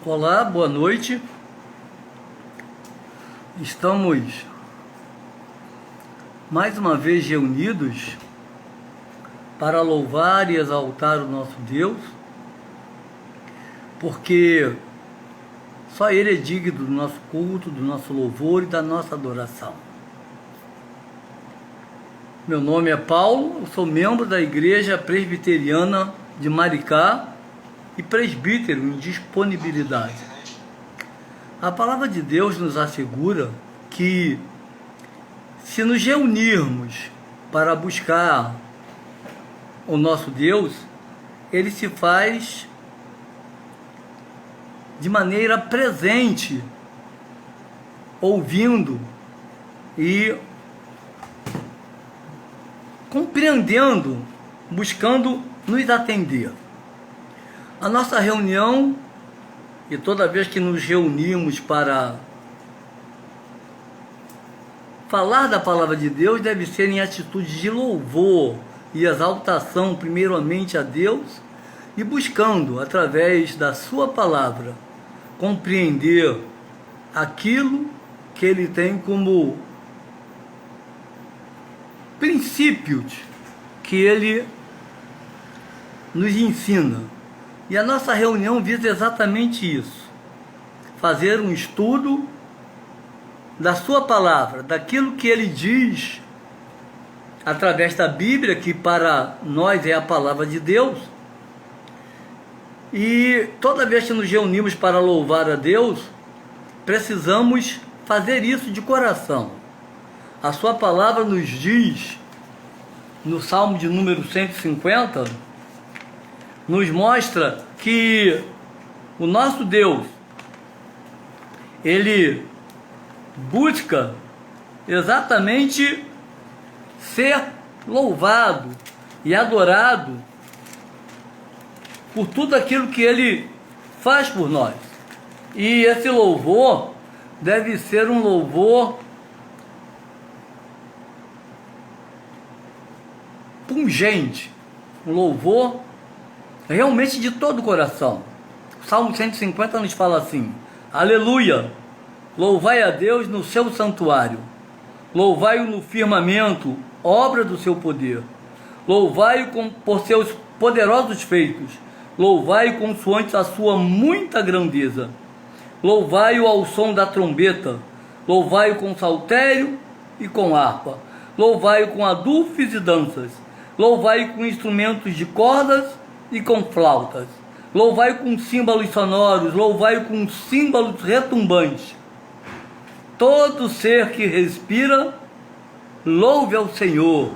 Olá, boa noite. Estamos mais uma vez reunidos para louvar e exaltar o nosso Deus, porque só Ele é digno do nosso culto, do nosso louvor e da nossa adoração. Meu nome é Paulo, eu sou membro da Igreja Presbiteriana de Maricá e presbítero em disponibilidade. A palavra de Deus nos assegura que, se nos reunirmos para buscar o nosso Deus, Ele se faz de maneira presente, ouvindo e compreendendo, buscando nos atender. A nossa reunião, e toda vez que nos reunimos para falar da palavra de Deus, deve ser em atitude de louvor e exaltação, primeiramente a Deus, e buscando, através da sua palavra, compreender aquilo que Ele tem como princípios que Ele nos ensina. E a nossa reunião visa exatamente isso: fazer um estudo da sua palavra, daquilo que Ele diz através da Bíblia, que para nós é a palavra de Deus. E toda vez que nos reunimos para louvar a Deus, precisamos fazer isso de coração. A sua palavra nos diz, no Salmo de número 150, nos mostra que o nosso Deus, Ele busca exatamente ser louvado e adorado por tudo aquilo que Ele faz por nós. E esse louvor deve ser um louvor pungente, um louvor realmente de todo o coração. O Salmo 150 nos fala assim: aleluia, louvai a Deus no seu santuário, louvai-o no firmamento, obra do seu poder, louvai-o por seus poderosos feitos, louvai-o consoante a sua muita grandeza, louvai-o ao som da trombeta, louvai-o com saltério e com harpa, louvai-o com adufes e danças, louvai-o com instrumentos de cordas e com flautas, louvai-o com símbolos sonoros, louvai-o com símbolos retumbantes. Todo ser que respira, louve ao Senhor,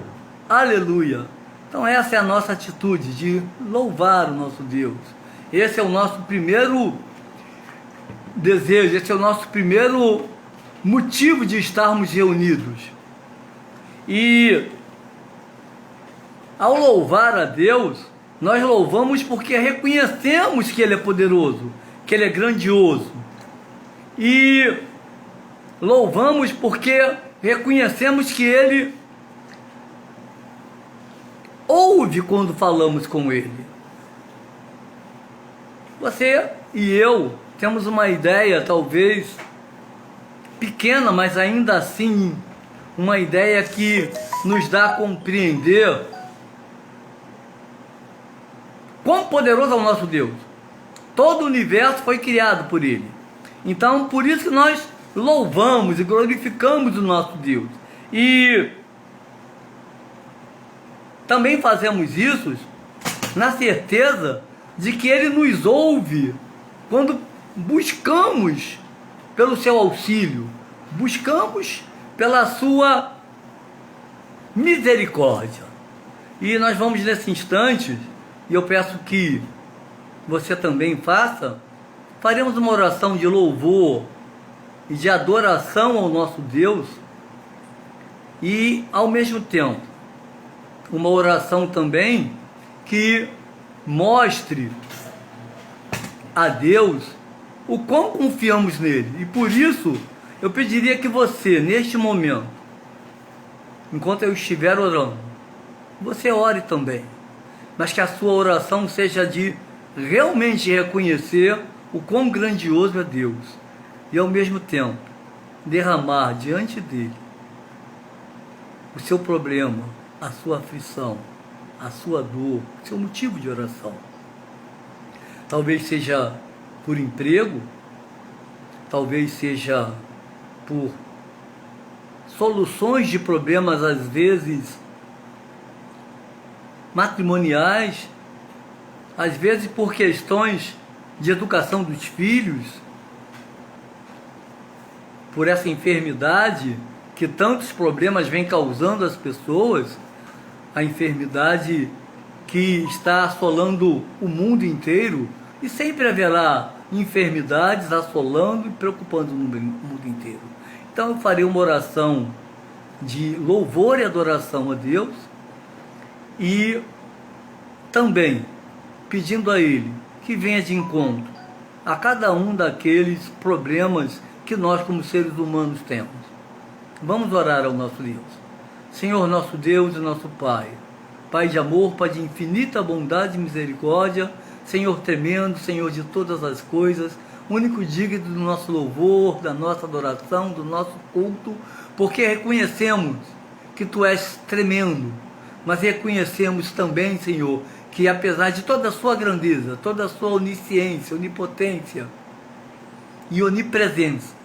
aleluia. Então essa é a nossa atitude de louvar o nosso Deus. Esse é o nosso primeiro desejo, esse é o nosso primeiro motivo de estarmos reunidos. E ao louvar a Deus, nós louvamos porque reconhecemos que Ele é poderoso, que Ele é grandioso. E louvamos porque reconhecemos que Ele ouve quando falamos com Ele. Você e eu temos uma ideia, talvez pequena, mas ainda assim uma ideia que nos dá a compreender quão poderoso é o nosso Deus. Todo o universo foi criado por Ele. Então, por isso que nós louvamos e glorificamos o nosso Deus. E também fazemos isso na certeza de que Ele nos ouve quando buscamos pelo seu auxílio, buscamos pela sua misericórdia. E nós vamos nesse instante, e eu peço que você também faça, faremos uma oração de louvor e de adoração ao nosso Deus, e ao mesmo tempo uma oração também que mostre a Deus o quão confiamos nele. E por isso eu pediria que você, neste momento, enquanto eu estiver orando, você ore também, mas que a sua oração seja de realmente reconhecer o quão grandioso é Deus e, ao mesmo tempo, derramar diante dele o seu problema, a sua aflição, a sua dor, o seu motivo de oração. Talvez seja por emprego, talvez seja por soluções de problemas, às vezes matrimoniais, às vezes por questões de educação dos filhos, por essa enfermidade que tantos problemas vem causando às pessoas, a enfermidade que está assolando o mundo inteiro, e sempre haverá enfermidades assolando e preocupando o mundo inteiro. Então eu farei uma oração de louvor e adoração a Deus, e também pedindo a Ele que venha de encontro a cada um daqueles problemas que nós como seres humanos temos. Vamos orar ao nosso Deus. Senhor nosso Deus e nosso Pai, Pai de amor, Pai de infinita bondade e misericórdia, Senhor tremendo, Senhor de todas as coisas, único digno do nosso louvor, da nossa adoração, do nosso culto, porque reconhecemos que Tu és tremendo, mas reconhecemos também, Senhor, que apesar de toda a Sua grandeza, toda a Sua onisciência, onipotência e onipresença,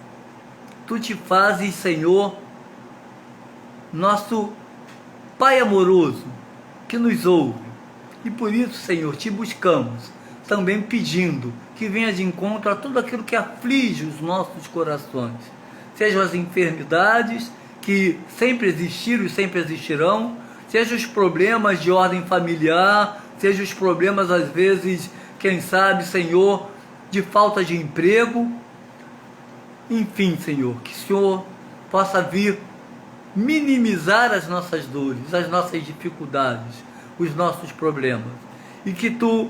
Tu te fazes, Senhor, nosso Pai amoroso, que nos ouve. E por isso, Senhor, Te buscamos, também pedindo que venha de encontro a tudo aquilo que aflige os nossos corações. Sejam as enfermidades que sempre existiram e sempre existirão, sejam os problemas de ordem familiar, sejam os problemas, às vezes, quem sabe, Senhor, de falta de emprego. Enfim, Senhor, que o Senhor possa vir minimizar as nossas dores, as nossas dificuldades, os nossos problemas, e que Tu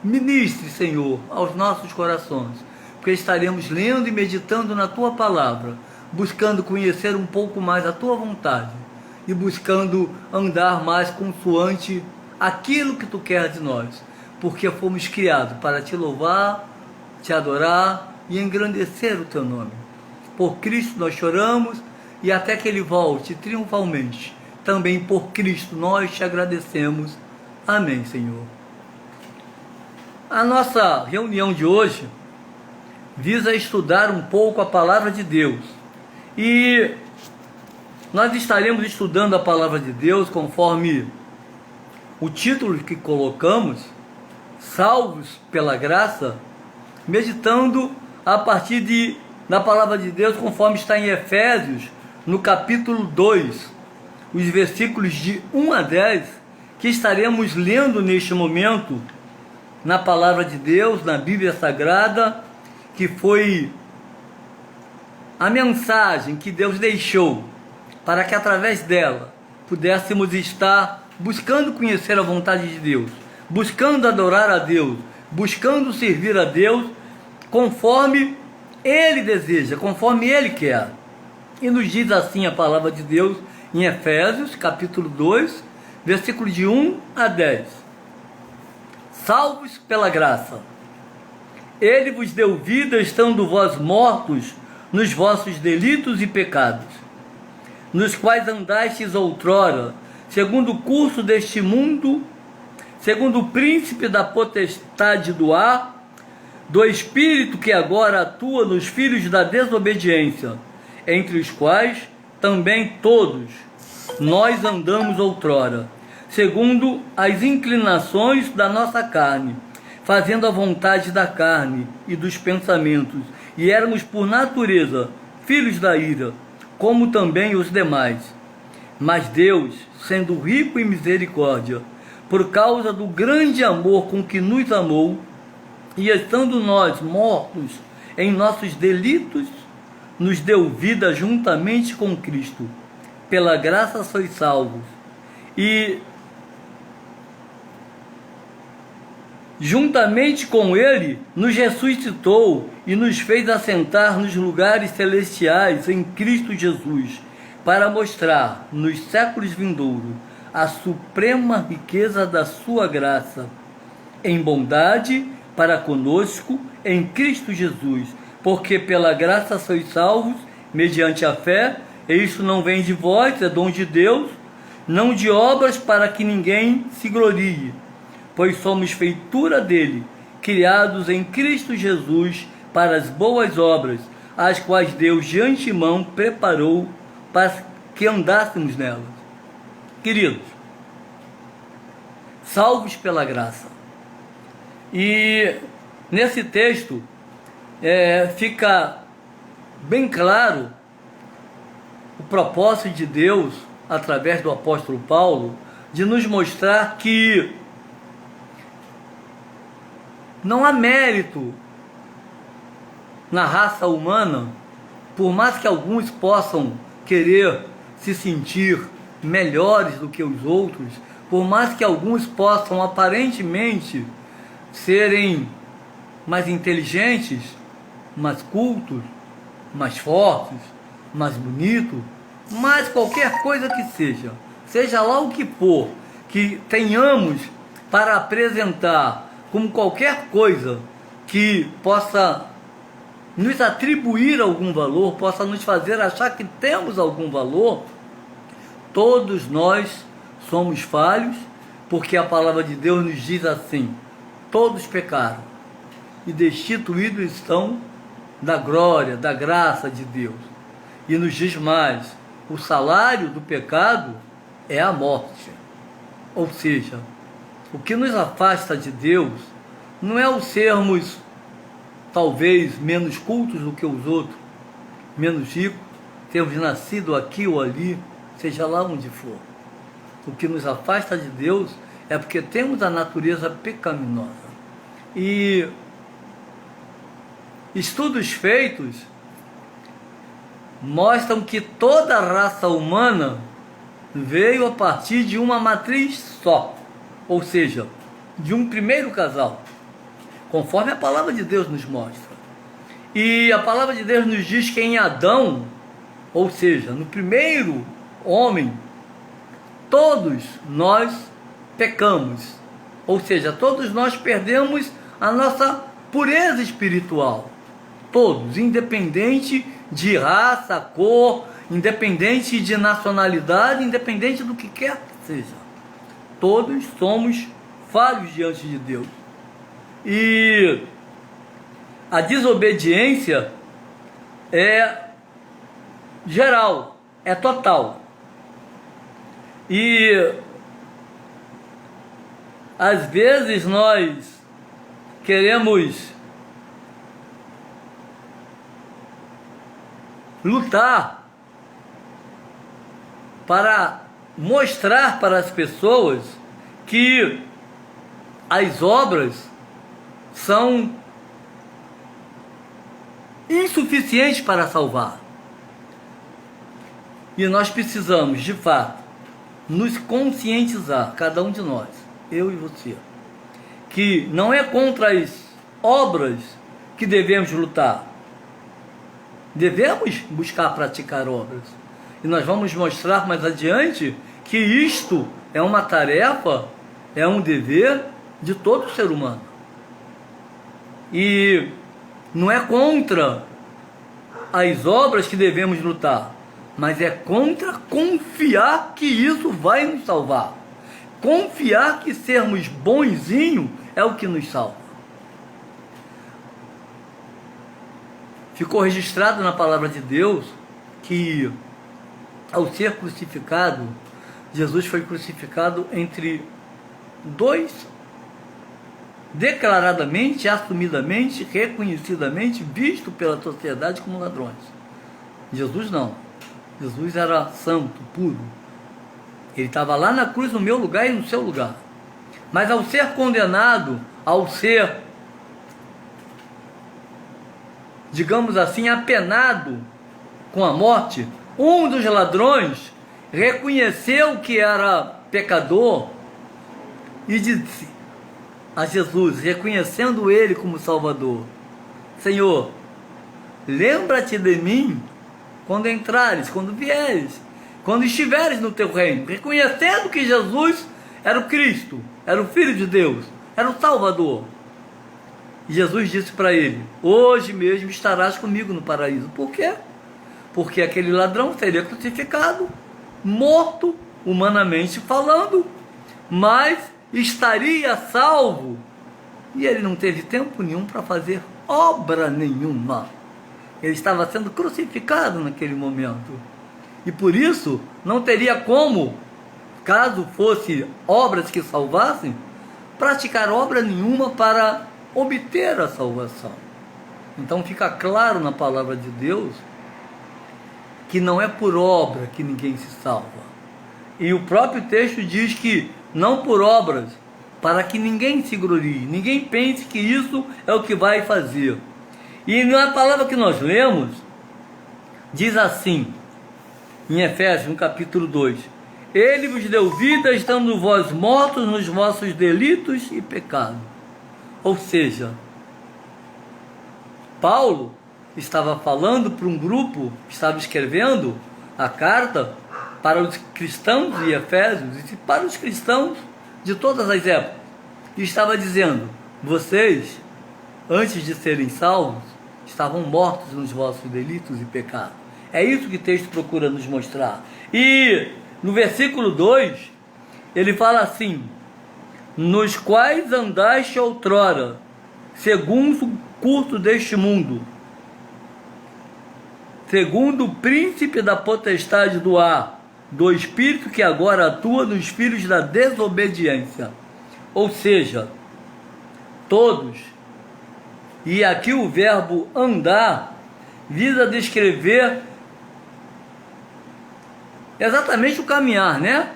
ministre, Senhor, aos nossos corações, porque estaremos lendo e meditando na Tua palavra, buscando conhecer um pouco mais a Tua vontade e buscando andar mais consoante aquilo que Tu quer de nós, porque fomos criados para Te louvar, Te adorar e engrandecer o Teu nome. Por Cristo nós choramos, e até que Ele volte triunfalmente, também por Cristo nós Te agradecemos. Amém, Senhor. A nossa reunião de hoje visa estudar um pouco a Palavra de Deus. E nós estaremos estudando a Palavra de Deus conforme o título que colocamos, Salvos pela Graça, meditando a partir da Palavra de Deus conforme está em Efésios, no capítulo 2, os versículos de 1 a 10, que estaremos lendo neste momento na Palavra de Deus, na Bíblia Sagrada, que foi a mensagem que Deus deixou para que através dela pudéssemos estar buscando conhecer a vontade de Deus, buscando adorar a Deus, buscando servir a Deus conforme Ele deseja, conforme Ele quer. E nos diz assim a Palavra de Deus em Efésios, capítulo 2, versículo de 1 a 10. Salvos pela graça. Ele vos deu vida, estando vós mortos nos vossos delitos e pecados, nos quais andastes outrora, segundo o curso deste mundo, segundo o príncipe da potestade do ar, do espírito que agora atua nos filhos da desobediência, entre os quais também todos nós andamos outrora, segundo as inclinações da nossa carne, fazendo a vontade da carne e dos pensamentos, e éramos por natureza filhos da ira, como também os demais. Mas Deus, sendo rico em misericórdia, por causa do grande amor com que nos amou, e estando nós mortos em nossos delitos, nos deu vida juntamente com Cristo. Pela graça sois salvos. E juntamente com Ele nos ressuscitou e nos fez assentar nos lugares celestiais em Cristo Jesus, para mostrar nos séculos vindouros a suprema riqueza da sua graça, em bondade para conosco em Cristo Jesus, porque pela graça sois salvos, mediante a fé, e isso não vem de vós, é dom de Deus, não de obras para que ninguém se glorie, pois somos feitura dele, criados em Cristo Jesus para as boas obras, as quais Deus de antemão preparou para que andássemos nelas. Queridos, salvos pela graça. E nesse texto fica bem claro o propósito de Deus, através do apóstolo Paulo, de nos mostrar que não há mérito na raça humana, por mais que alguns possam querer se sentir melhores do que os outros, por mais que alguns possam aparentemente serem mais inteligentes, mais cultos, mais fortes, mais bonitos, mas qualquer coisa que seja, seja lá o que for, que tenhamos para apresentar como qualquer coisa que possa nos atribuir algum valor, possa nos fazer achar que temos algum valor, todos nós somos falhos, porque a palavra de Deus nos diz assim: todos pecaram e destituídos estão da glória, da graça de Deus. E nos diz mais: o salário do pecado é a morte. Ou seja, o que nos afasta de Deus não é o sermos talvez menos cultos do que os outros, menos ricos, termos nascido aqui ou ali, seja lá onde for. O que nos afasta de Deus é porque temos a natureza pecaminosa. E estudos feitos mostram que toda a raça humana veio a partir de uma matriz só, ou seja, de um primeiro casal, conforme a palavra de Deus nos mostra. E a palavra de Deus nos diz que em Adão, ou seja, no primeiro homem, todos nós pecamos, ou seja, todos nós perdemos a nossa pureza espiritual, todos, independente de raça, cor, independente de nacionalidade, independente do que quer que seja, todos somos falhos diante de Deus. E a desobediência é geral, é total. E às vezes nós queremos lutar para mostrar para as pessoas que as obras são insuficientes para salvar. E nós precisamos, de fato, nos conscientizar, cada um de nós, eu e você, que não é contra as obras que devemos lutar. Devemos buscar praticar obras. E nós vamos mostrar mais adiante que isto é uma tarefa, é um dever de todo ser humano. E não é contra as obras que devemos lutar, mas é contra confiar que isso vai nos salvar. Confiar que sermos bonzinhos é o que nos salva. Ficou registrado na palavra de Deus que, ao ser crucificado, Jesus foi crucificado entre dois, declaradamente, assumidamente, reconhecidamente, visto pela sociedade como ladrões. Jesus não. Jesus era santo, puro. Ele estava lá na cruz no meu lugar e no seu lugar. Mas ao ser condenado, ao ser, digamos assim, apenado com a morte, um dos ladrões reconheceu que era pecador e disse a Jesus, reconhecendo ele como Salvador: Senhor, lembra-te de mim quando entrares, quando vieres, quando estiveres no teu reino. Reconhecendo que Jesus era o Cristo, era o Filho de Deus, era o Salvador. E Jesus disse para ele: hoje mesmo estarás comigo no paraíso. Por quê? Porque aquele ladrão seria crucificado, morto, humanamente falando, mas estaria salvo. E ele não teve tempo nenhum para fazer obra nenhuma. Ele estava sendo crucificado naquele momento. E por isso não teria como, caso fosse obras que salvassem, praticar obra nenhuma para obter a salvação. Então fica claro na palavra de Deus que não é por obra que ninguém se salva. E o próprio texto diz que não por obras, para que ninguém se glorie, ninguém pense que isso é o que vai fazer. E na palavra que nós lemos, diz assim, em Efésios, no capítulo 2: ele vos deu vida, estando vós mortos nos vossos delitos e pecados. Ou seja, Paulo estava falando para um grupo, estava escrevendo a carta para os cristãos de Efésios e para os cristãos de todas as épocas. E estava dizendo: vocês, antes de serem salvos, estavam mortos nos vossos delitos e pecados. É isso que o texto procura nos mostrar. E no versículo 2, ele fala assim: nos quais andaste outrora, segundo o curso deste mundo, segundo o príncipe da potestade do ar, do espírito que agora atua nos filhos da desobediência. Ou seja, todos. E aqui o verbo andar visa descrever exatamente o caminhar, né?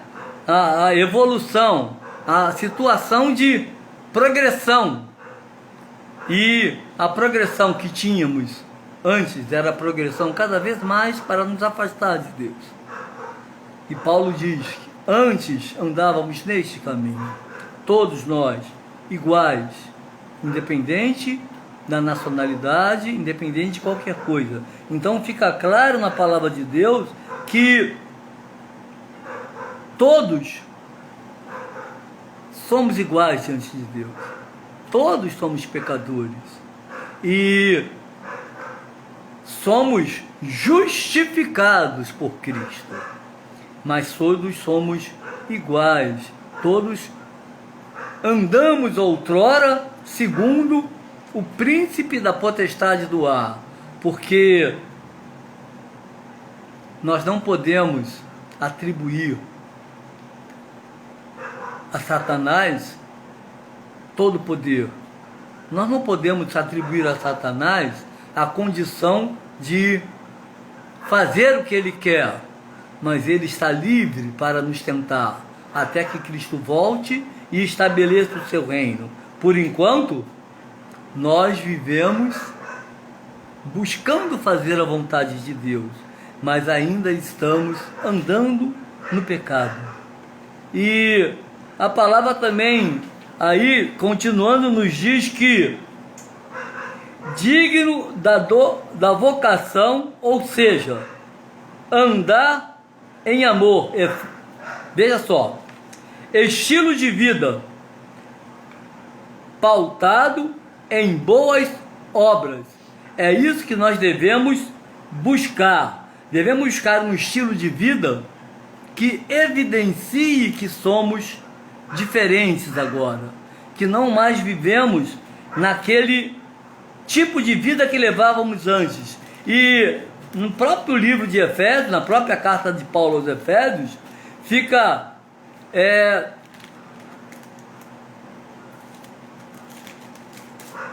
A evolução, a situação de progressão. E a progressão que tínhamos antes era a progressão cada vez mais para nos afastar de Deus. E Paulo diz que antes andávamos neste caminho, todos nós iguais, independente da nacionalidade, independente de qualquer coisa. Então fica claro na palavra de Deus que todos somos iguais diante de Deus. Todos somos pecadores. E somos justificados por Cristo. Mas todos somos iguais. Todos andamos outrora segundo o príncipe da potestade do ar. Porque nós não podemos atribuir a Satanás todo o poder. Nós não podemos atribuir a Satanás a condição de fazer o que ele quer, mas ele está livre para nos tentar, até que Cristo volte e estabeleça o seu reino. Por enquanto, nós vivemos buscando fazer a vontade de Deus, mas ainda estamos andando no pecado. E a palavra também, aí, continuando, nos diz que digno da vocação, ou seja, andar em amor. Veja só, estilo de vida pautado em boas obras. É isso que nós devemos buscar. Devemos buscar um estilo de vida que evidencie que somos diferentes agora, que não mais vivemos naquele tipo de vida que levávamos antes. E no próprio livro de Efésios, na própria carta de Paulo aos Efésios, fica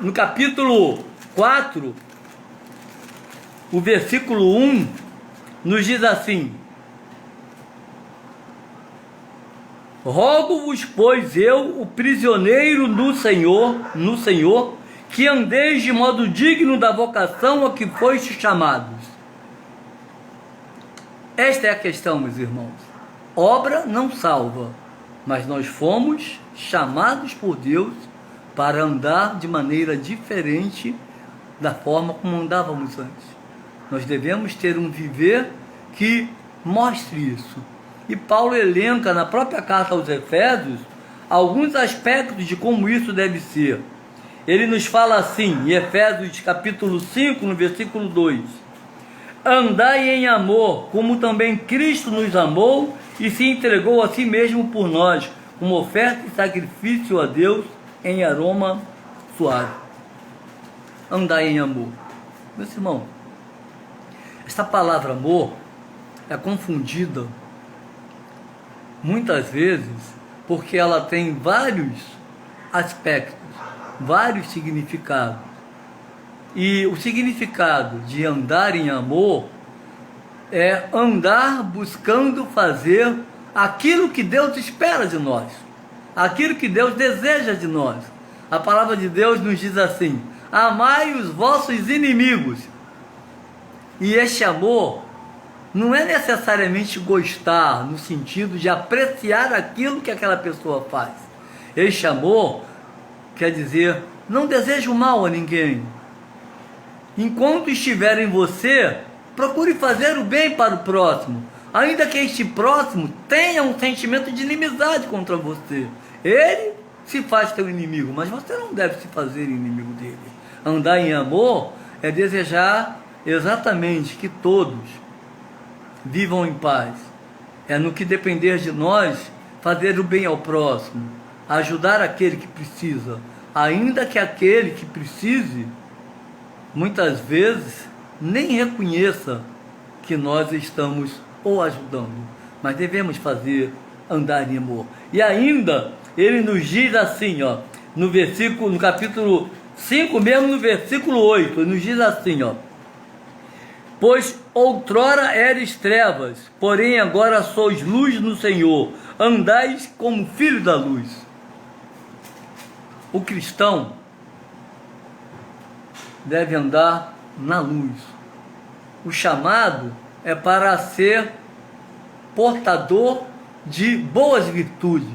no capítulo 4, o versículo 1, nos diz assim: rogo-vos, pois eu, o prisioneiro no Senhor, que andeis de modo digno da vocação a que foste chamados. Esta é a questão, meus irmãos. Obra não salva, mas nós fomos chamados por Deus para andar de maneira diferente da forma como andávamos antes. Nós devemos ter um viver que mostre isso. E Paulo elenca na própria carta aos Efésios alguns aspectos de como isso deve ser. ele nos fala assim, em Efésios capítulo 5, no versículo 2: andai em amor, como também Cristo nos amou e se entregou a si mesmo por nós, como oferta e sacrifício a Deus em aroma suave. Andai em amor. Meus irmãos, essa palavra amor é confundida muitas vezes porque ela tem vários aspectos, vários significados. E o significado de andar em amor é andar buscando fazer aquilo que Deus espera de nós, aquilo que Deus deseja de nós. A palavra de Deus nos diz assim: amai os vossos inimigos. E este amor não é necessariamente gostar, no sentido de apreciar aquilo que aquela pessoa faz. Este amor quer dizer, não desejo mal a ninguém. Enquanto estiver em você, procure fazer o bem para o próximo, ainda que este próximo tenha um sentimento de inimizade contra você. Ele se faz teu inimigo, mas você não deve se fazer inimigo dele. Andar em amor é desejar exatamente que todos vivam em paz. É no que depender de nós fazer o bem ao próximo, ajudar aquele que precisa, ainda que aquele que precise muitas vezes nem reconheça que nós estamos o ajudando, mas devemos fazer andar em amor. E ainda ele nos diz assim, ó, no capítulo 5 mesmo, no versículo 8, ele nos diz assim, ó: pois outrora eres trevas, porém agora sois luz no Senhor, andais como filhos da luz. O cristão deve andar na luz. O chamado é para ser portador de boas virtudes.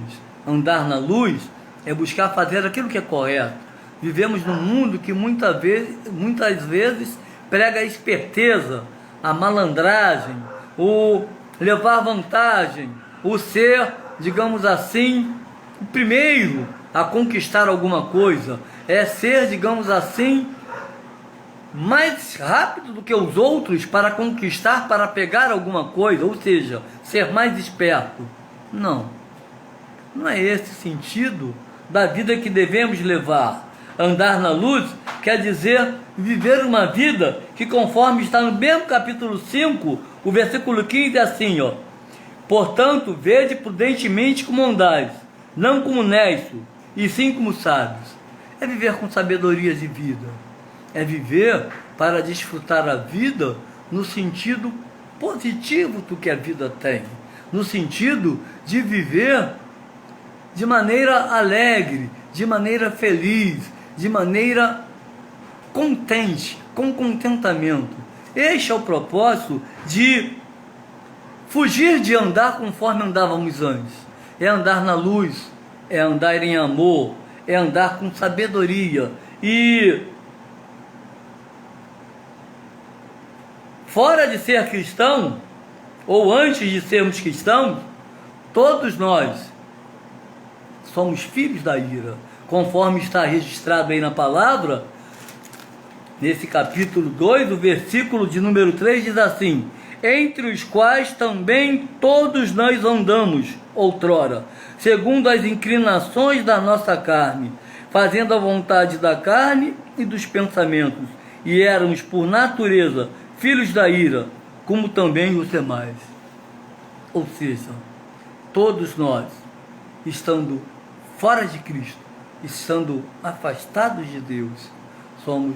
Andar na luz é buscar fazer aquilo que é correto. Vivemos num mundo que muitas vezes prega a esperteza, a malandragem, o levar vantagem, o ser, digamos assim, o primeiro a conquistar alguma coisa, é ser, digamos assim, mais rápido do que os outros para conquistar, para pegar alguma coisa, ou seja, ser mais esperto. Não é esse o sentido da vida que devemos levar. Andar na luz quer dizer viver uma vida que, conforme está no mesmo capítulo 5, o versículo 15 é assim, ó: portanto, vede prudentemente como andais, não como necios, e sim como sábios. É viver com sabedoria de vida, é viver para desfrutar a vida no sentido positivo do que a vida tem, no sentido de viver de maneira alegre, de maneira feliz, de maneira contente, com contentamento. Este é o propósito de fugir de andar conforme andávamos antes. É andar na luz, é andar em amor, é andar com sabedoria. E fora de ser cristão, ou antes de sermos cristãos, todos nós somos filhos da ira, conforme está registrado aí na palavra, nesse capítulo 2, o versículo de número 3 diz assim: entre os quais também todos nós andamos outrora, segundo as inclinações da nossa carne, fazendo a vontade da carne e dos pensamentos, e éramos por natureza filhos da ira, como também os demais. Ou seja, todos nós, estando fora de Cristo, estando afastados de Deus, somos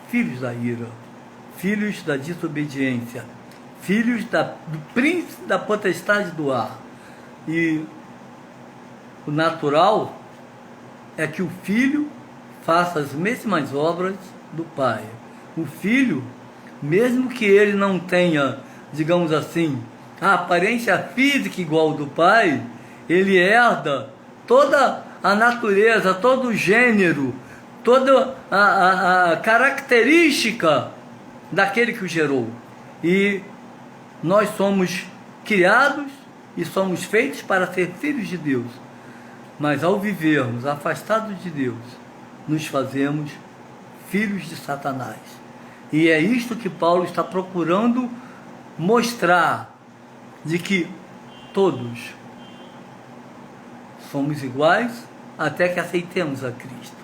filhos da ira, filhos da desobediência, filhos do príncipe da potestade do ar. E o natural é que o filho faça as mesmas obras do pai. O filho, mesmo que ele não tenha, digamos assim, a aparência física igual ao do pai, ele herda toda a natureza, todo o gênero, toda a característica daquele que o gerou. E nós somos criados e somos feitos para ser filhos de Deus. Mas ao vivermos afastados de Deus, nos fazemos filhos de Satanás. E é isto que Paulo está procurando mostrar, de que todos somos iguais até que aceitemos a Cristo.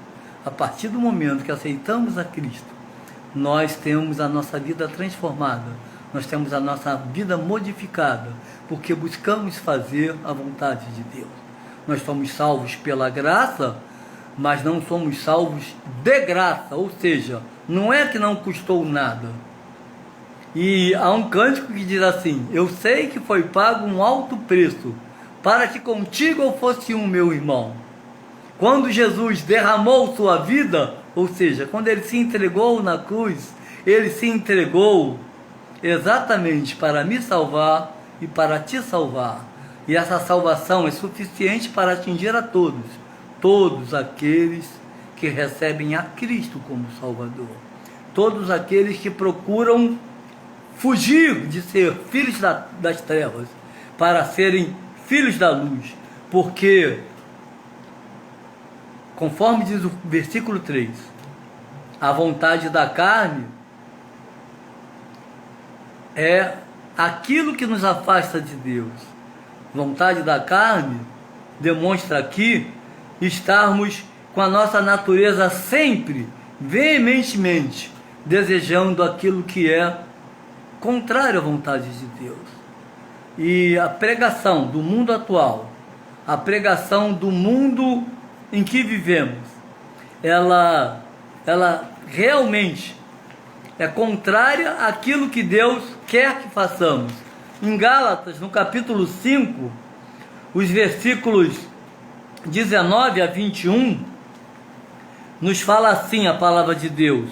A partir do momento que aceitamos a Cristo, nós temos a nossa vida transformada, nós temos a nossa vida modificada, porque buscamos fazer a vontade de Deus. Nós somos salvos pela graça, mas não somos salvos de graça, ou seja, não é que não custou nada. E há um cântico que diz assim: eu sei que foi pago um alto preço, para que contigo eu fosse um, meu irmão. Quando Jesus derramou sua vida, ou seja, quando ele se entregou na cruz, ele se entregou exatamente para me salvar e para te salvar. E essa salvação é suficiente para atingir a todos, todos aqueles que recebem a Cristo como Salvador, todos aqueles que procuram fugir de ser filhos das trevas para serem filhos da luz, porque, conforme diz o versículo 3, a vontade da carne é aquilo que nos afasta de Deus. Vontade da carne demonstra aqui estarmos com a nossa natureza sempre, veementemente, desejando aquilo que é contrário à vontade de Deus. E a pregação do mundo atual, a pregação do mundo em que vivemos, ela realmente é contrária àquilo que Deus quer que façamos. Em Gálatas, no capítulo 5, os versículos 19 a 21, nos fala assim a palavra de Deus: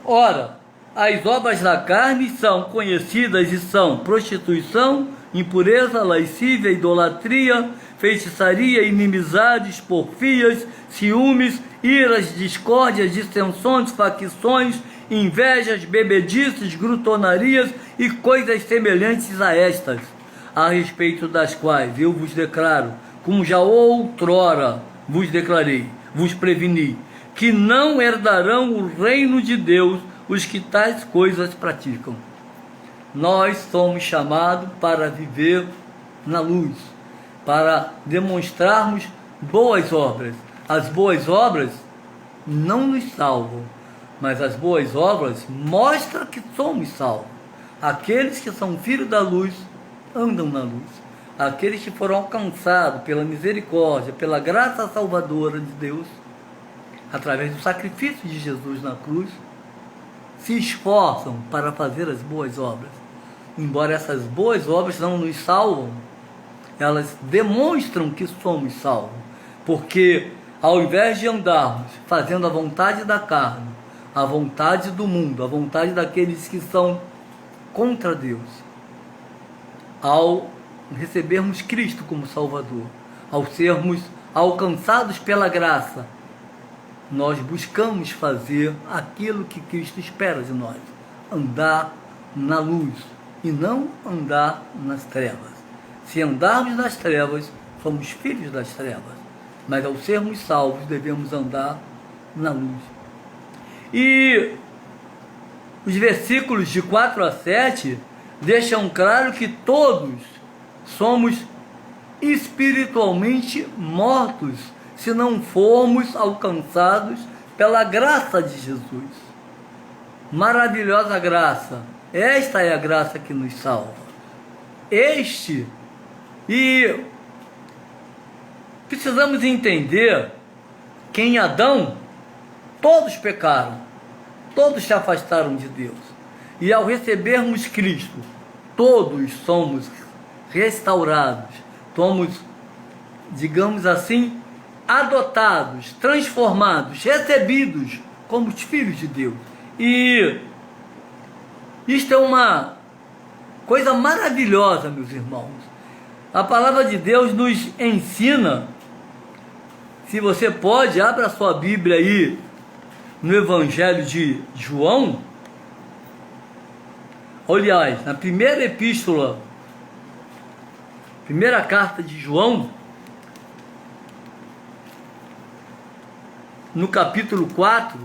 ora, as obras da carne são conhecidas e são prostituição, impureza, lascívia, idolatria, feitiçaria, inimizades, porfias, ciúmes, iras, discórdias, dissensões, facções, invejas, bebedices, grutonarias e coisas semelhantes a estas, a respeito das quais eu vos declaro, como já outrora vos declarei, vos preveni, que não herdarão o reino de Deus os que tais coisas praticam. Nós somos chamados para viver na luz, para demonstrarmos boas obras. As boas obras não nos salvam, mas as boas obras mostram que somos salvos. Aqueles que são filhos da luz andam na luz. Aqueles que foram alcançados pela misericórdia, pela graça salvadora de Deus, através do sacrifício de Jesus na cruz, se esforçam para fazer as boas obras. Embora essas boas obras não nos salvam, elas demonstram que somos salvos, porque ao invés de andarmos fazendo a vontade da carne, a vontade do mundo, a vontade daqueles que são contra Deus, ao recebermos Cristo como Salvador, ao sermos alcançados pela graça, nós buscamos fazer aquilo que Cristo espera de nós, andar na luz e não andar nas trevas. Se andarmos nas trevas, somos filhos das trevas, mas ao sermos salvos devemos andar na luz. E os versículos de 4 a 7 deixam claro que todos somos espiritualmente mortos se não formos alcançados pela graça de Jesus. Maravilhosa graça, esta é a graça que nos salva. E precisamos entender que em Adão todos pecaram, todos se afastaram de Deus. E ao recebermos Cristo, todos somos restaurados, somos, digamos assim, adotados, transformados, recebidos como os filhos de Deus. E isto é uma coisa maravilhosa, meus irmãos. A palavra de Deus nos ensina, se você pode, abra sua Bíblia aí no Evangelho de João. Aliás, na primeira epístola, primeira carta de João, no capítulo 4,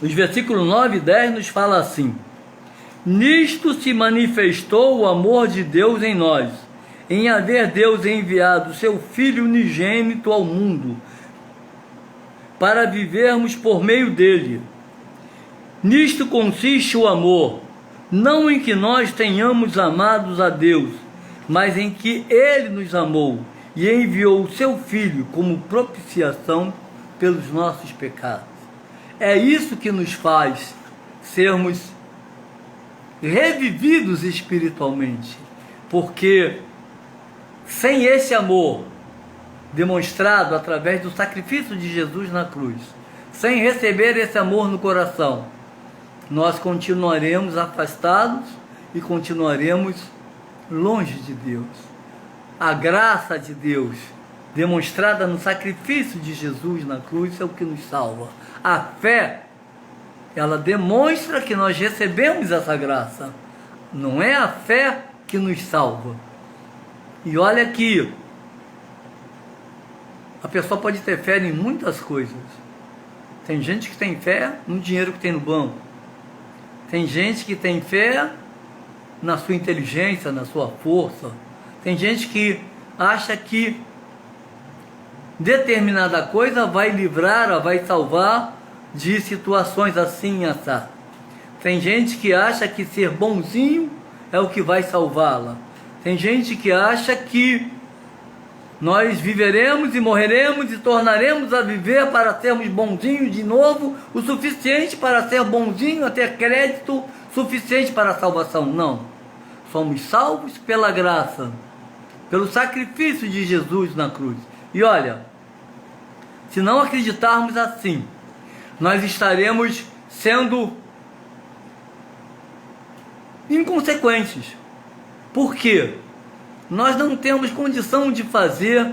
os versículos 9 e 10 nos fala assim: nisto se manifestou o amor de Deus em nós, em haver Deus enviado seu Filho unigênito ao mundo, para vivermos por meio dele. Nisto consiste o amor, não em que nós tenhamos amado a Deus, mas em que ele nos amou e enviou o seu Filho como propiciação pelos nossos pecados. É isso que nos faz sermos revividos espiritualmente, porque sem esse amor demonstrado através do sacrifício de Jesus na cruz, sem receber esse amor no coração, nós continuaremos afastados e continuaremos longe de Deus. A graça de Deus demonstrada no sacrifício de Jesus na cruz é o que nos salva. A fé, ela demonstra que nós recebemos essa graça. Não é a fé que nos salva. E olha aqui, a pessoa pode ter fé em muitas coisas. Tem gente que tem fé no dinheiro que tem no banco. Tem gente que tem fé na sua inteligência, na sua força. Tem gente que acha que determinada coisa vai livrar, vai salvar de situações assim e assim. Tem gente que acha que ser bonzinho é o que vai salvá-la. Tem gente que acha que nós viveremos e morreremos e tornaremos a viver para sermos bonzinhos de novo, o suficiente para ser bonzinho, a ter crédito suficiente para a salvação. Não. Somos salvos pela graça, pelo sacrifício de Jesus na cruz. E olha, se não acreditarmos assim, nós estaremos sendo inconsequentes. Por quê? Nós não temos condição de fazer,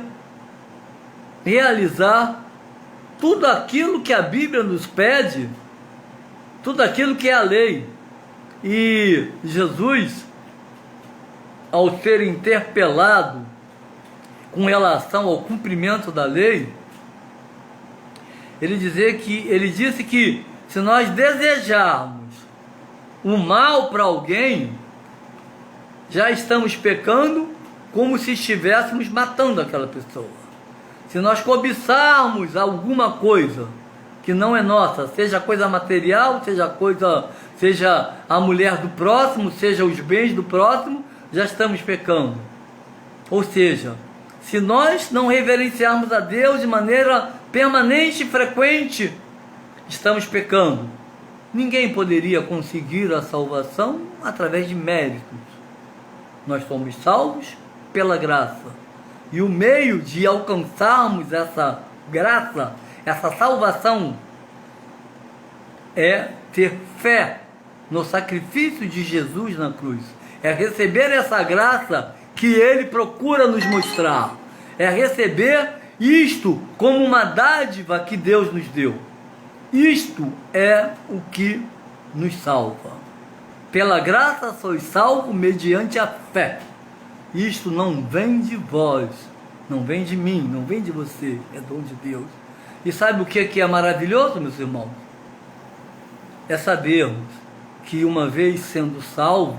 realizar tudo aquilo que a Bíblia nos pede, tudo aquilo que é a lei. E Jesus, ao ser interpelado com relação ao cumprimento da lei, ele disse que se nós desejarmos o mal para alguém, já estamos pecando como se estivéssemos matando aquela pessoa. Se nós cobiçarmos alguma coisa que não é nossa, seja coisa material, seja a mulher do próximo, seja os bens do próximo, já estamos pecando. Ou seja, se nós não reverenciarmos a Deus de maneira permanente e frequente, estamos pecando. Ninguém poderia conseguir a salvação através de méritos. Nós somos salvos pela graça. E o meio de alcançarmos essa graça, essa salvação, é ter fé no sacrifício de Jesus na cruz. É receber essa graça que Ele procura nos mostrar. É receber isto como uma dádiva que Deus nos deu. Isto é o que nos salva. Pela graça sois salvos mediante a fé. Isto não vem de vós, não vem de mim, não vem de você, é dom de Deus. E sabe o que é maravilhoso, meus irmãos? É sabermos que uma vez sendo salvos,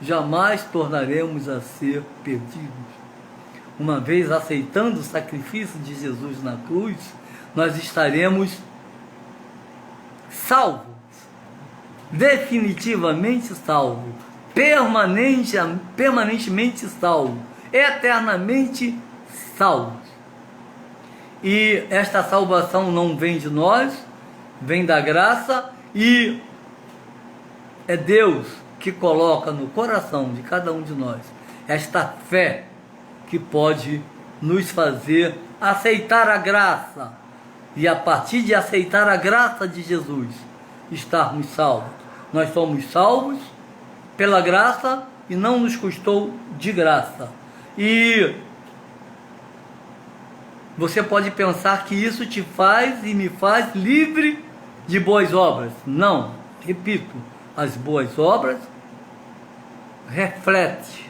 jamais tornaremos a ser perdidos. Uma vez aceitando o sacrifício de Jesus na cruz, nós estaremos salvos, definitivamente salvos, permanentemente salvos, eternamente salvos. E esta salvação não vem de nós, vem da graça, e é Deus que coloca no coração de cada um de nós esta fé que pode nos fazer aceitar a graça, e a partir de aceitar a graça de Jesus, estarmos salvos. Nós somos salvos pela graça e não nos custou de graça. E você pode pensar que isso te faz e me faz livre de boas obras. Não, repito, as boas obras refletem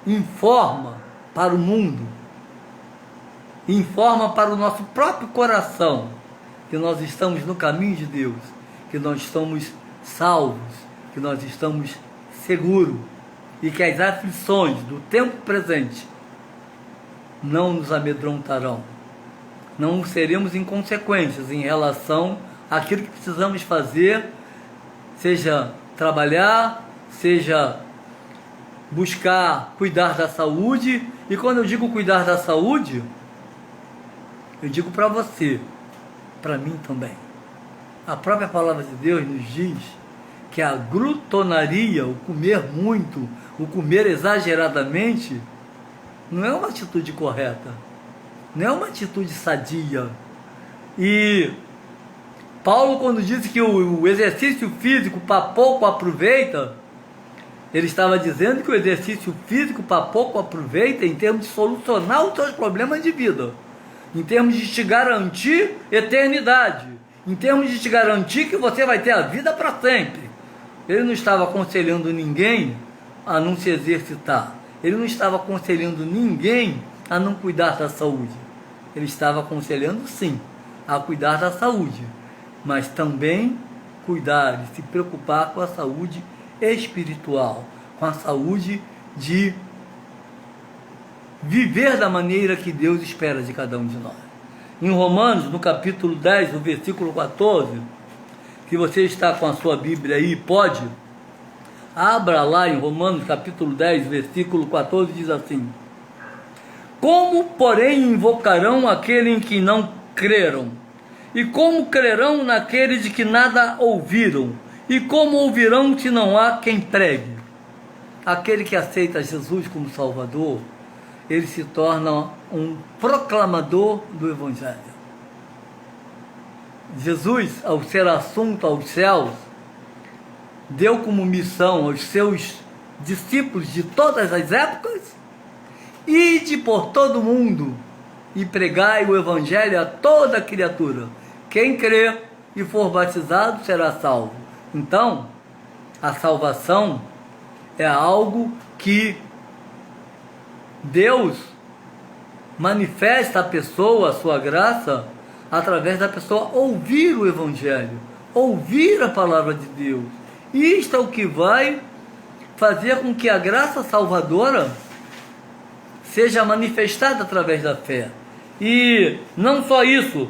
informa para o mundo, informa para o nosso próprio coração que nós estamos no caminho de Deus, que nós estamos salvos, que nós estamos seguros e que as aflições do tempo presente não nos amedrontarão. Não seremos inconsequentes em relação àquilo que precisamos fazer, seja trabalhar, seja buscar cuidar da saúde. E quando eu digo cuidar da saúde, eu digo para você, para mim também. A própria palavra de Deus nos diz que a glutonaria, o comer muito, o comer exageradamente, não é uma atitude correta, não é uma atitude sadia. E Paulo, quando disse que o exercício físico para pouco aproveita, ele estava dizendo que o exercício físico para pouco aproveita em termos de solucionar os seus problemas de vida, em termos de te garantir eternidade, em termos de te garantir que você vai ter a vida para sempre. Ele não estava aconselhando ninguém a não se exercitar. Ele não estava aconselhando ninguém a não cuidar da saúde. Ele estava aconselhando, sim, a cuidar da saúde, mas também cuidar e se preocupar com a saúde espiritual, com a saúde de viver da maneira que Deus espera de cada um de nós. Em Romanos, no capítulo 10, no versículo 14, que você está com a sua Bíblia aí, pode, abra lá em Romanos, capítulo 10, versículo 14, diz assim: como, porém, invocarão aquele em que não creram? E como crerão naquele de que nada ouviram? E como ouvirão se não há quem pregue? Aquele que aceita Jesus como Salvador, ele se torna um proclamador do Evangelho. Jesus, ao ser assunto aos céus, deu como missão aos seus discípulos de todas as épocas: ide por todo mundo e pregai o Evangelho a toda criatura. Quem crer e for batizado será salvo. Então, a salvação é algo que Deus manifesta à pessoa, a sua graça, através da pessoa ouvir o Evangelho, ouvir a palavra de Deus. Isto é o que vai fazer com que a graça salvadora seja manifestada através da fé. E não só isso,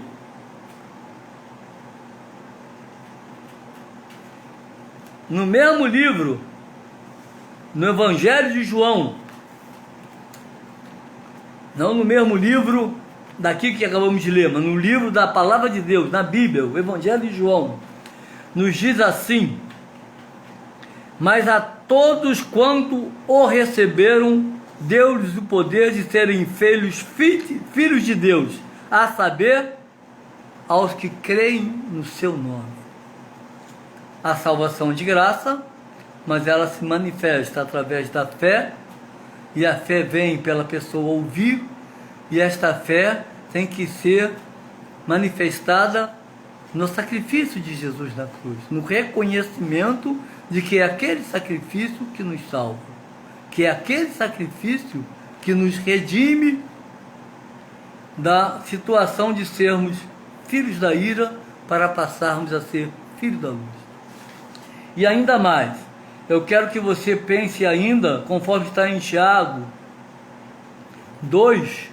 no mesmo livro, no Evangelho de João, não no mesmo livro daqui que acabamos de ler, mas no livro da Palavra de Deus, na Bíblia, o Evangelho de João, nos diz assim: mas a todos quanto o receberam, deu-lhes o poder de serem filhos de Deus, a saber, aos que creem no seu nome. A salvação é de graça, mas ela se manifesta através da fé, e a fé vem pela pessoa ouvir, e esta fé tem que ser manifestada no sacrifício de Jesus na cruz, no reconhecimento de que é aquele sacrifício que nos salva, que é aquele sacrifício que nos redime da situação de sermos filhos da ira para passarmos a ser filhos da luz. E ainda mais, eu quero que você pense ainda, conforme está em Tiago 2,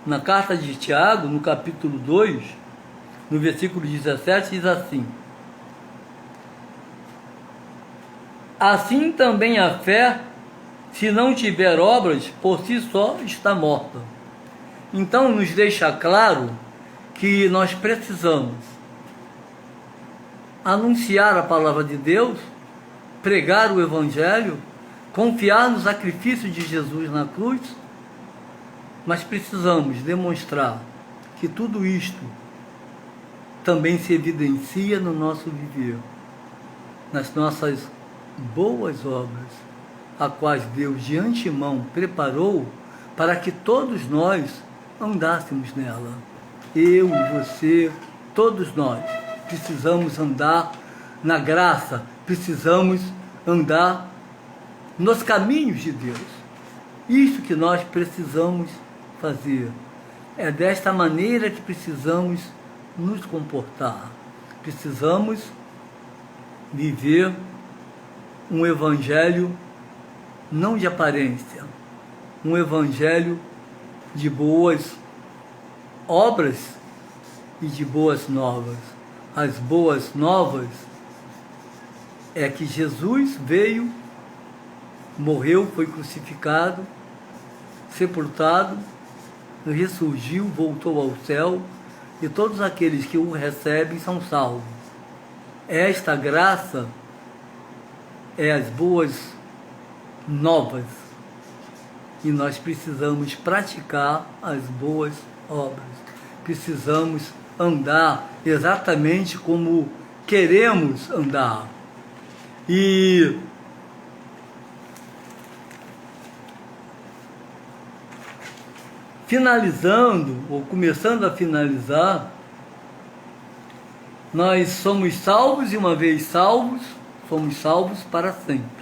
na carta de Tiago, no capítulo 2, no versículo 17, diz assim: assim também a fé, se não tiver obras, por si só está morta. Então nos deixa claro que nós precisamos anunciar a palavra de Deus, pregar o Evangelho, confiar no sacrifício de Jesus na cruz, mas precisamos demonstrar que tudo isto também se evidencia no nosso viver, nas nossas boas obras, a quais Deus de antemão preparou para que todos nós andássemos nela. Eu e você, todos nós precisamos andar na graça, precisamos andar nos caminhos de Deus. Isso que nós precisamos fazer. É desta maneira que precisamos nos comportar. Precisamos viver um evangelho não de aparência, um evangelho de boas obras e de boas novas. As boas novas é que Jesus veio, morreu, foi crucificado, sepultado, ressurgiu, voltou ao céu, e todos aqueles que o recebem são salvos. Esta graça é as boas novas, e nós precisamos praticar as boas obras. Precisamos andar exatamente como queremos andar. E finalizando, ou começando a finalizar, nós somos salvos, e uma vez salvos, somos salvos para sempre.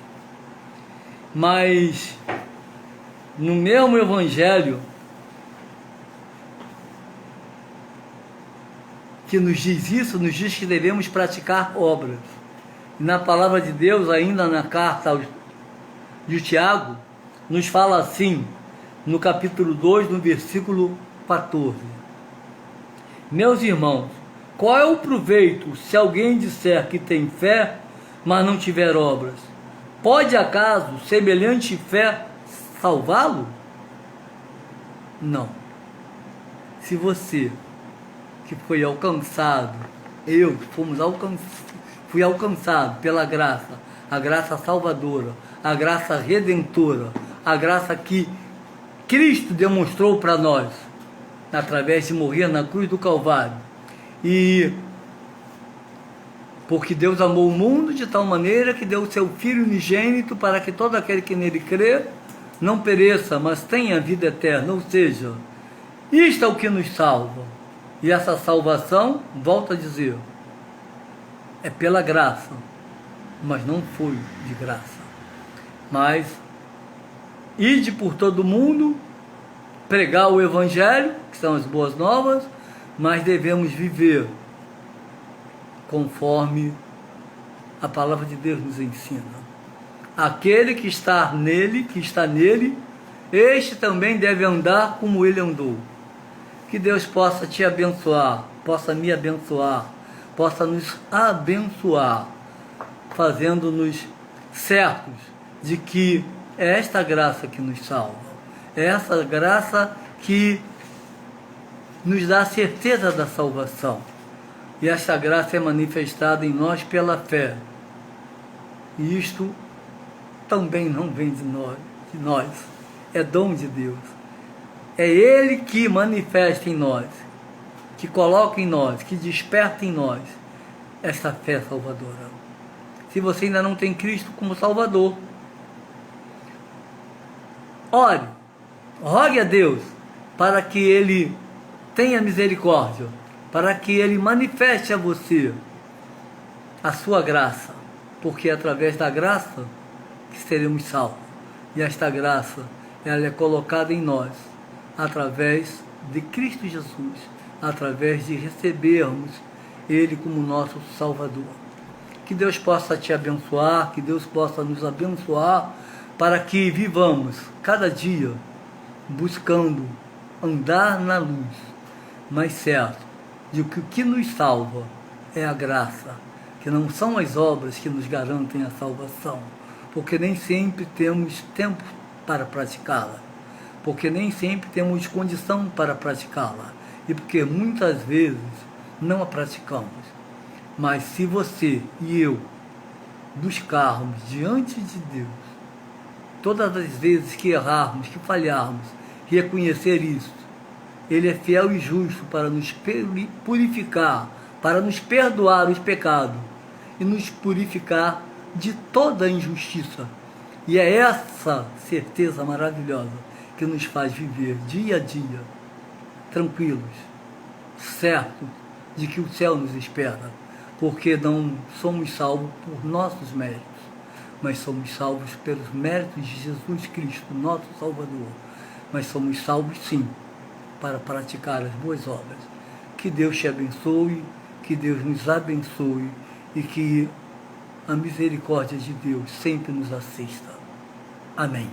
Mas no mesmo Evangelho que nos diz isso, nos diz que devemos praticar obras. E na palavra de Deus, ainda na carta de Tiago, nos fala assim, no capítulo 2, no versículo 14. Meus irmãos, qual é o proveito se alguém disser que tem fé, mas não tiver obras? Pode acaso semelhante fé salvá-lo? Não. Se você que foi alcançado, eu que fui alcançado pela graça, a graça salvadora, a graça redentora, a graça que Cristo demonstrou para nós, através de morrer na cruz do Calvário. E porque Deus amou o mundo de tal maneira que deu o seu Filho unigênito para que todo aquele que nele crê não pereça, mas tenha vida eterna. Ou seja, isto é o que nos salva. E essa salvação, volto a dizer, é pela graça, mas não foi de graça. Mas ide por todo mundo, pregar o Evangelho, que são as boas novas, mas devemos viver conforme a palavra de Deus nos ensina. Aquele que está nele, este também deve andar como ele andou. Que Deus possa te abençoar, possa me abençoar, possa nos abençoar, fazendo-nos certos de que é esta graça que nos salva, é essa graça que nos dá a certeza da salvação. E esta graça é manifestada em nós pela fé. E isto também não vem de nós, é dom de Deus. É Ele que manifesta em nós, que coloca em nós, que desperta em nós esta fé salvadora. Se você ainda não tem Cristo como Salvador, ore, rogue a Deus para que Ele tenha misericórdia, para que Ele manifeste a você a sua graça, porque é através da graça que seremos salvos. E esta graça, ela é colocada em nós, através de Cristo Jesus, através de recebermos Ele como nosso Salvador. Que Deus possa te abençoar, que Deus possa nos abençoar, para que vivamos cada dia buscando andar na luz, mas certo de que o que nos salva é a graça, que não são as obras que nos garantem a salvação, porque nem sempre temos tempo para praticá-la, porque nem sempre temos condição para praticá-la, e porque muitas vezes não a praticamos. Mas se você e eu buscarmos diante de Deus, todas as vezes que errarmos, que falharmos, reconhecer isso, Ele é fiel e justo para nos purificar, para nos perdoar os pecados e nos purificar de toda injustiça. E é essa certeza maravilhosa que nos faz viver dia a dia, tranquilos, certos de que o céu nos espera, porque não somos salvos por nossos méritos, mas somos salvos pelos méritos de Jesus Cristo, nosso Salvador. Mas somos salvos sim, para praticar as boas obras. Que Deus te abençoe, que Deus nos abençoe e que a misericórdia de Deus sempre nos assista. Amém.